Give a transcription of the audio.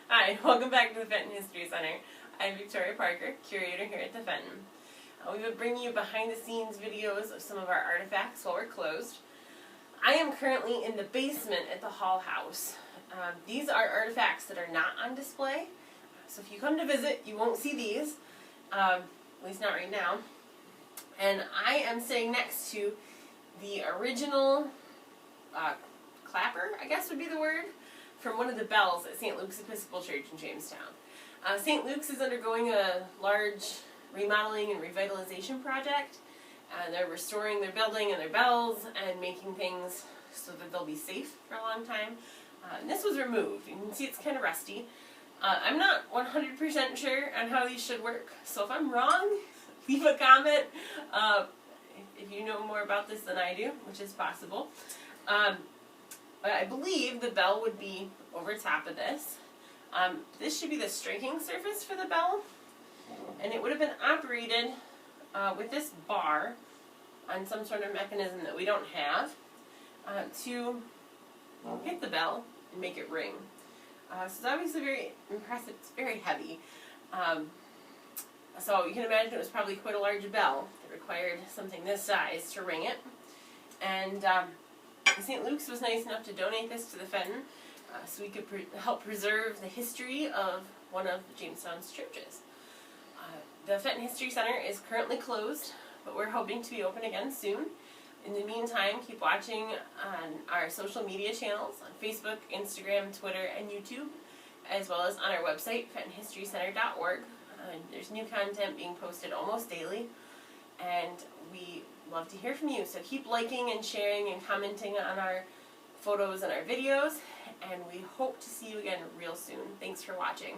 Hi, welcome back to the Fenton History Center. I'm Victoria Parker, curator here at the Fenton. We've been bringing you behind-the-scenes videos of some of our artifacts while we're closed. I am currently in the basement at the Hall House. These are artifacts that are not on display, so if you come to visit, you won't see these, at least not right now. And I am sitting next to the original clapper, I guess would be the word, from one of the bells at St. Luke's Episcopal Church in Jamestown. St. Luke's is undergoing a large remodeling and revitalization project. They're restoring their building and their bells and making things so that they'll be safe for a long time. And this was removed. You can see it's kind of rusty. I'm not 100% sure on how these should work, so if I'm wrong, leave a comment if you know more about this than I do, which is possible. But I believe the bell would be over top of this. This should be the striking surface for the bell, and it would have been operated with this bar on some sort of mechanism that we don't have to hit the bell and make it ring. So it's obviously very impressive. It's very heavy. So you can imagine it was probably quite a large bell that required something this size to ring it. And St. Luke's was nice enough to donate this to the Fenton so we could help preserve the history of one of Jamestown's churches. The Fenton History Center is currently closed, but we're hoping to be open again soon. In the meantime, keep watching on our social media channels on Facebook, Instagram, Twitter, and YouTube, as well as on our website, fentonhistorycenter.org. There's new content being posted almost daily, and we love to hear from you. So keep liking and sharing and commenting on our photos and our videos, and we hope to see you again real soon. Thanks for watching.